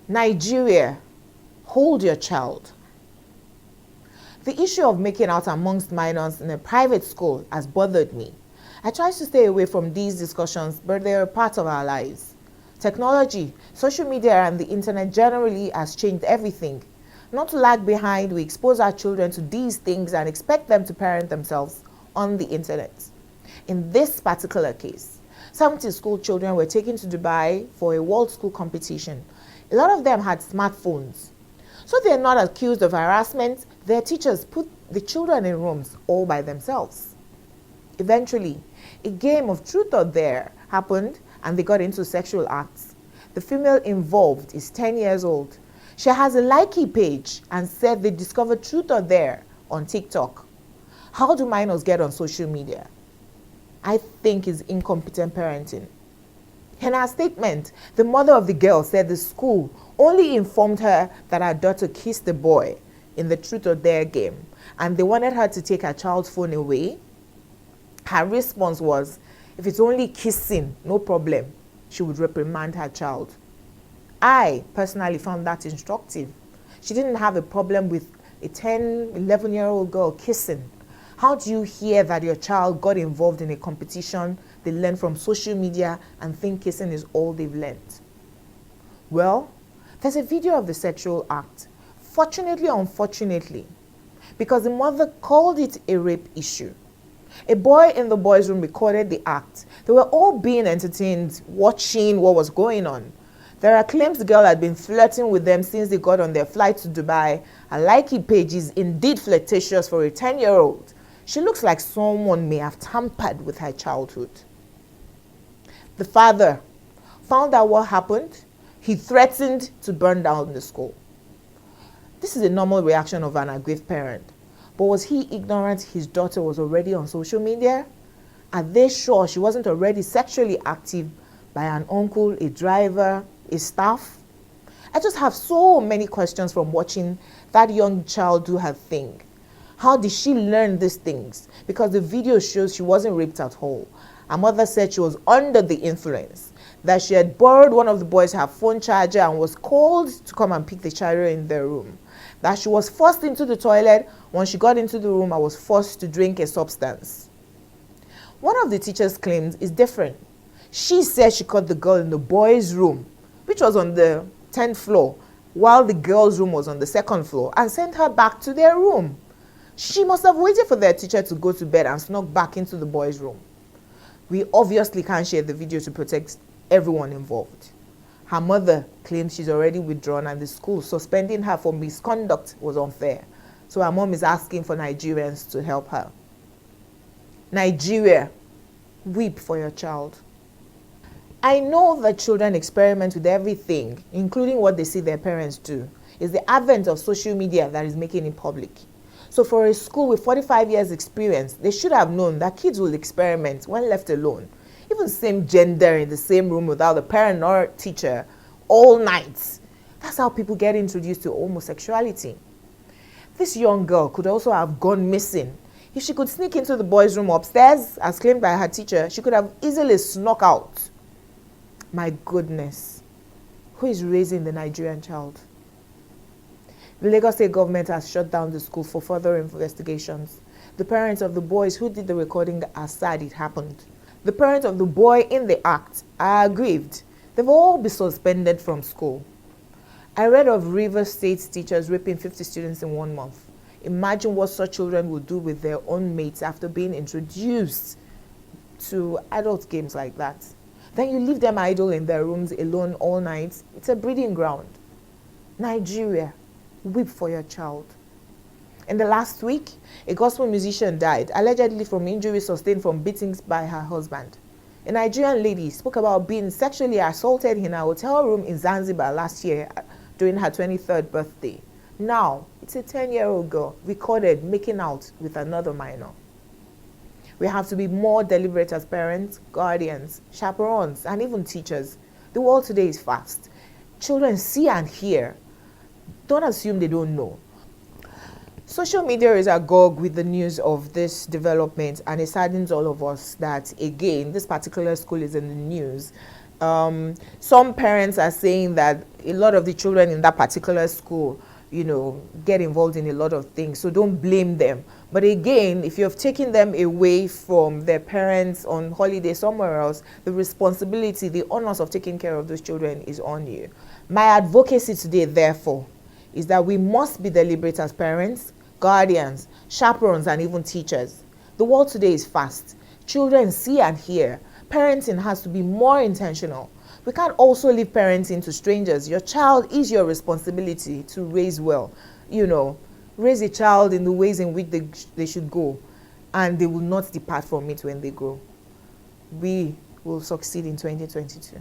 Nigeria, hold your child. The issue of making out amongst minors in a private school has bothered me. I try to stay away from these discussions, but they are a part of our lives. Technology, social media, and the internet generally has changed everything. Not to lag behind, we expose our children to these things and expect them to parent themselves on the internet. In this particular case, 70 school children were taken to Dubai for a world school competition. A lot of them had smartphones. So they are not accused of harassment. Their teachers put the children in rooms all by themselves. Eventually, a game of truth or dare happened and they got into sexual acts. The female involved is 10 years old. She has a Likey page and said they discovered truth or dare on TikTok. How do minors get on social media? I think it's incompetent parenting. In her statement, the mother of the girl said the school only informed her that her daughter kissed the boy in the truth or dare game and they wanted her to take her child's phone away. Her response was, if it's only kissing, no problem, she would reprimand her child. I personally found that instructive. She didn't have a problem with a 10, 11-year-old girl kissing. How do you hear that your child got involved in a competition they learned from social media and think kissing is all they've learned? Well, there's a video of the sexual act. Fortunately or unfortunately, because the mother called it a rape issue. A boy in the boys' room recorded the act. They were all being entertained, watching what was going on. There are claims the girl had been flirting with them since they got on their flight to Dubai. Her Likey page is indeed flirtatious for a 10-year-old. She looks like someone may have tampered with her childhood. The father found out what happened. He threatened to burn down the school. This is a normal reaction of an aggrieved parent. But was he ignorant his daughter was already on social media? Are they sure she wasn't already sexually active by an uncle, a driver, a staff? I just have so many questions from watching that young child do her thing. How did she learn these things? Because the video shows she wasn't raped at all. Her mother said she was under the influence, that she had borrowed one of the boys her phone charger and was called to come and pick the charger in their room. That she was forced into the toilet. When she got into the room, I was forced to drink a substance. One of the teachers' claims is different. She said she caught the girl in the boys' room, which was on the 10th floor, while the girls' room was on the 2nd floor, and sent her back to their room. She must have waited for their teacher to go to bed and snuck back into the boys' room. We obviously can't share the video to protect everyone involved. Her mother claims she's already withdrawn and the school suspending her for misconduct was unfair. So her mom is asking for Nigerians to help her. Nigeria, weep for your child. I know that children experiment with everything, including what they see their parents do. It's the advent of social media that is making it public. So for a school with 45 years experience, they should have known that kids will experiment when left alone. Even same gender in the same room without a parent or teacher all night. That's how people get introduced to homosexuality. This young girl could also have gone missing. If she could sneak into the boys' room upstairs, as claimed by her teacher, she could have easily snuck out. My goodness, who is raising the Nigerian child? The Lagos State government has shut down the school for further investigations. The parents of the boys who did the recording are sad it happened. The parents of the boy in the act are aggrieved. They've all been suspended from school. I read of Rivers State teachers raping 50 students in 1 month. Imagine what such children will do with their own mates after being introduced to adult games like that. Then you leave them idle in their rooms alone all night. It's a breeding ground. Nigeria, weep for your child. In the last week, a gospel musician died, allegedly from injuries sustained from beatings by her husband. A Nigerian lady spoke about being sexually assaulted in her hotel room in Zanzibar last year during her 23rd birthday. Now, it's a 10-year-old girl recorded making out with another minor. We have to be more deliberate as parents, guardians, chaperones, and even teachers. The world today is fast. Children see and hear. Don't assume they don't know. Social media is agog with the news of this development, and it saddens all of us that, again, this particular school is in the news. Some parents are saying that a lot of the children in that particular school, get involved in a lot of things. So don't blame them. But again, if you've taken them away from their parents on holiday somewhere else, the responsibility, the onus of taking care of those children is on you. My advocacy today, therefore, is that we must be deliberate as parents, guardians, chaperones, and even teachers. The world today is fast. Children see and hear. Parenting has to be more intentional. We can't also leave parenting to strangers. Your child is your responsibility to raise well. Raise a child in the ways in which they should go, and they will not depart from it when they grow. We will succeed in 2022.